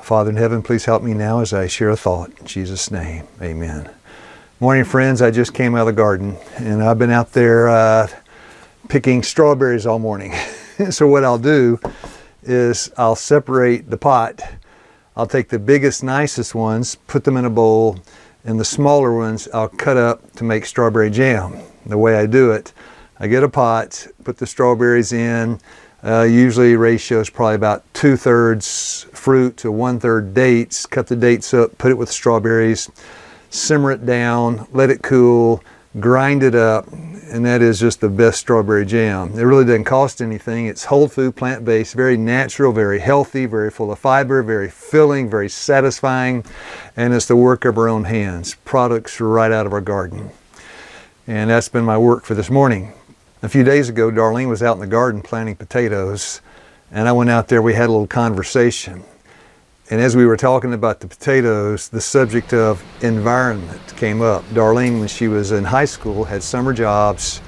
Father in heaven, please help me now as I share a thought. In Jesus' name, amen. Morning, friends. I just came out of the garden, and I've been out there picking strawberries all morning. So what I'll do is I'll separate the pot. I'll take the biggest, nicest ones, put them in a bowl, and the smaller ones I'll cut up to make strawberry jam. The way I do it, I get a pot, put the strawberries in. Usually ratio is probably about 2/3 fruit to 1/3 dates. Cut the dates up, put it with strawberries, simmer it down, let it cool, grind it up, and that is just the best strawberry jam. It really doesn't cost anything. It's whole food, plant-based, very natural, very healthy, very full of fiber, very filling, very satisfying, and it's the work of our own hands. Products right out of our garden. And that's been my work for this morning. A few days ago, Darlene was out in the garden planting potatoes, and I went out there, we had a little conversation. And as we were talking about the potatoes, the subject of environment came up. Darlene, when she was in high school, had summer jobs,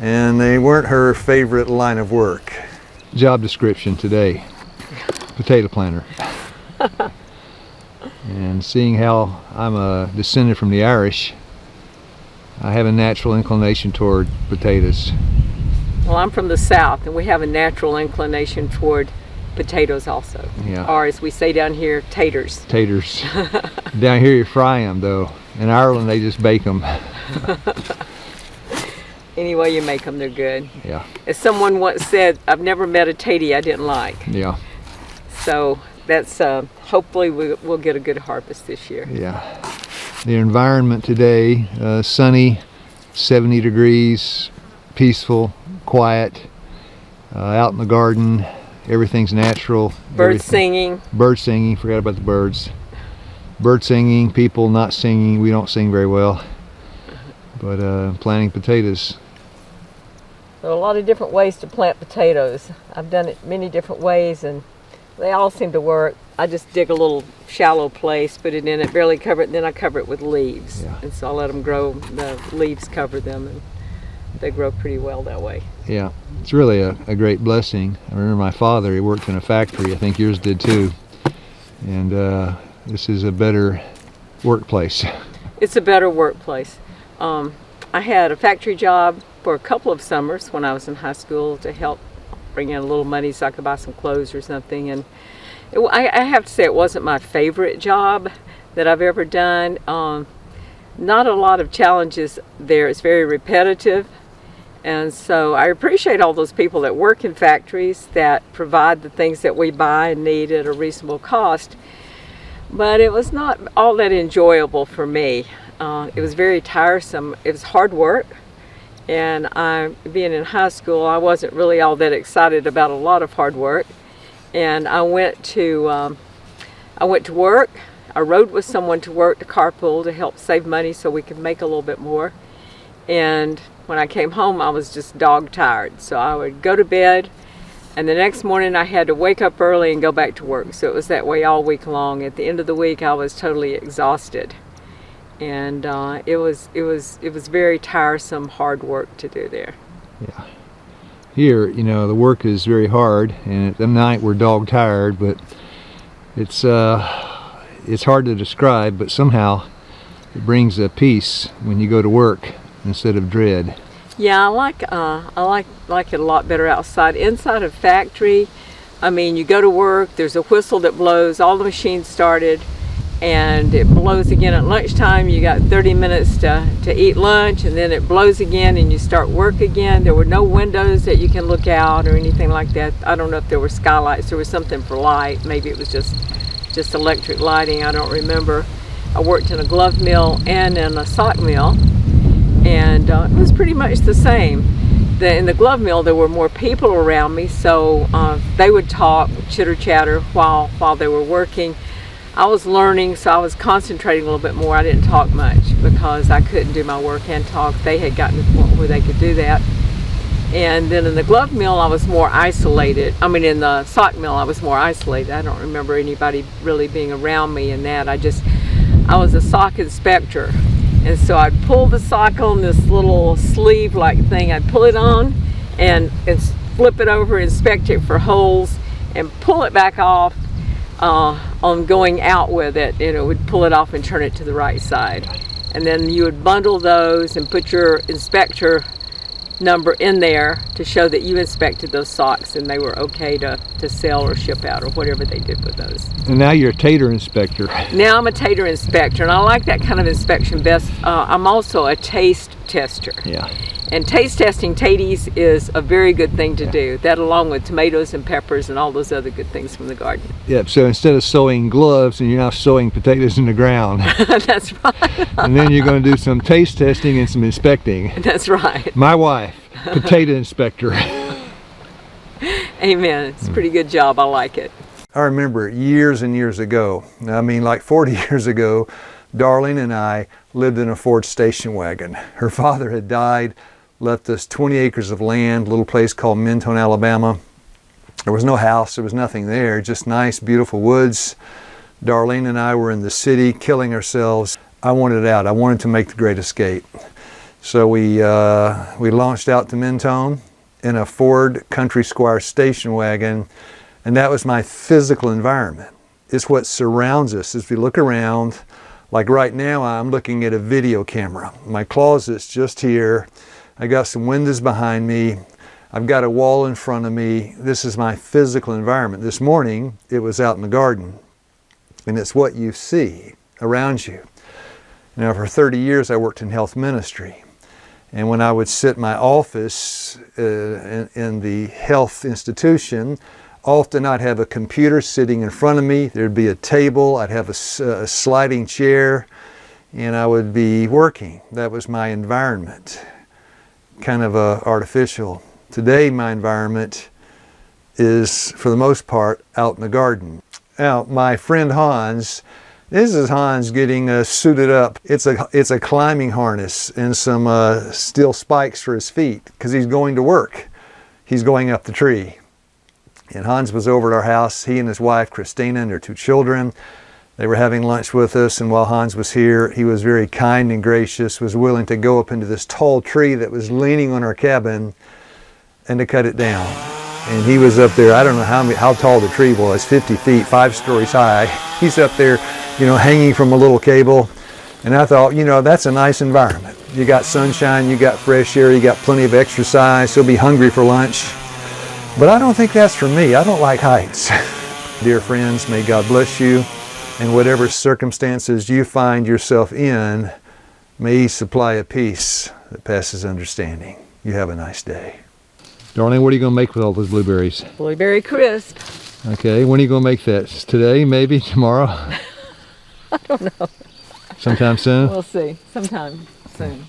and they weren't her favorite line of work. Job description today, potato planter. And seeing how I'm a descendant from the Irish, I have a natural inclination toward potatoes. Well, I'm from the South, and we have a natural inclination toward potatoes also. Yeah. Or as we say down here, taters. Taters. Down here you fry them though. In Ireland they just bake them. Any way you make them, they're good. Yeah. As someone once said, I've never met a tatey I didn't like. Yeah. So that's, hopefully we'll get a good harvest this year. Yeah. The environment today, sunny, 70 degrees, peaceful, quiet, out in the garden. Everything's natural. Birds singing. Birds singing, forgot about the birds. Bird singing, people not singing. We don't sing very well. But planting potatoes. There are a lot of different ways to plant potatoes. I've done it many different ways, and they all seem to work. I just dig a little shallow place, put it in it, barely cover it, and then I cover it with leaves. Yeah. And so I let them grow, the leaves cover them, and they grow pretty well that way. Yeah, it's really a great blessing. I remember my father, he worked in a factory, I think yours did too. And this is a better workplace. It's a better workplace. I had a factory job for a couple of summers when I was in high school to help bring in a little money so I could buy some clothes or something. And I have to say it wasn't my favorite job that I've ever done. Not a lot of challenges there. It's very repetitive. And so I appreciate all those people that work in factories that provide the things that we buy and need at a reasonable cost. But it was not all that enjoyable for me. It was very tiresome. It was hard work. And being in high school, I wasn't really all that excited about a lot of hard work. And I went to work. I rode with someone to work, to carpool, to help save money so we could make a little bit more. And when I came home, I was just dog tired. So I would go to bed, and the next morning I had to wake up early and go back to work. So it was that way all week long. At the end of the week, I was totally exhausted. And it was very tiresome, hard work to do there. Yeah. Here, you know, the work is very hard, and at the night we're dog tired, but it's hard to describe, but somehow it brings a peace when you go to work instead of dread. Yeah, I like it a lot better outside. Inside a factory, I mean, you go to work, there's a whistle that blows, all the machines started, and it blows again at lunchtime. You got 30 minutes to eat lunch, and then it blows again and you start work again. There were no windows that you can look out or anything like that. I don't know if there were skylights. There was something for light. Maybe it was just electric lighting. I don't remember. I worked in a glove mill and in a sock mill, and it was pretty much the same. In the glove mill there were more people around me, so they would talk, chitter chatter while they were working. I was learning, so I was concentrating a little bit more. I didn't talk much because I couldn't do my work and talk. They had gotten to the point where they could do that. And then in the glove mill I was more isolated. I mean, in the sock mill I was more isolated. I don't remember anybody really being around me in that. I was a sock inspector. And so I'd pull the sock on this little sleeve-like thing. I'd pull it on and flip it over, inspect it for holes, and pull it back off. on going out with it, would pull it off and turn it to the right side. And then you would bundle those and put your inspector number in there to show that you inspected those socks and they were okay to sell or ship out or whatever they did with those. And now you're a tater inspector. Now I'm a tater inspector, and I like that kind of inspection best. I'm also a taste tester. Yeah. And taste testing taties is a very good thing to do. That along with tomatoes and peppers and all those other good things from the garden. Yep, so instead of sewing gloves, and you're now sewing potatoes in the ground. That's right. And then you're going to do some taste testing and some inspecting. That's right. My wife, potato inspector. Amen. It's a pretty good job. I like it. I remember years and years ago, I mean like 40 years ago, Darlene and I lived in a Ford station wagon. Her father had died, left us 20 acres of land, a little place called Mentone, Alabama. There was no house, there was nothing there, just nice, beautiful woods. Darlene and I were in the city killing ourselves. I wanted out. I wanted to make the great escape. So we launched out to Mentone in a Ford Country Squire station wagon, and that was my physical environment. It's what surrounds us as we look around. Like right now, I'm looking at a video camera. My closet's just here. I got some windows behind me. I've got a wall in front of me. This is my physical environment. This morning, it was out in the garden, and it's what you see around you. Now, for 30 years, I worked in health ministry. And when I would sit in my office in the health institution, often I'd have a computer sitting in front of me. There'd be a table. I'd have a sliding chair, and I would be working. That was my environment, kind of artificial. Today, my environment is, for the most part, out in the garden. Now, my friend Hans, this is Hans getting suited up. It's a climbing harness and some steel spikes for his feet because he's going to work. He's going up the tree. And Hans was over at our house, he and his wife, Christina, and their 2 children. They were having lunch with us, and while Hans was here, he was very kind and gracious, was willing to go up into this tall tree that was leaning on our cabin and to cut it down. And he was up there, I don't know how tall the tree was, 50 feet, 5 stories high. He's up there, hanging from a little cable. And I thought, that's a nice environment. You got sunshine, you got fresh air, you got plenty of exercise, he'll be hungry for lunch. But I don't think that's for me. I don't like heights. Dear friends, may God bless you. In whatever circumstances you find yourself in, may He supply a peace that passes understanding. You have a nice day. Darlene, what are you going to make with all those blueberries? Blueberry crisp. Okay, when are you going to make that? Today, maybe? Tomorrow? I don't know. Sometime soon? We'll see. Sometime soon.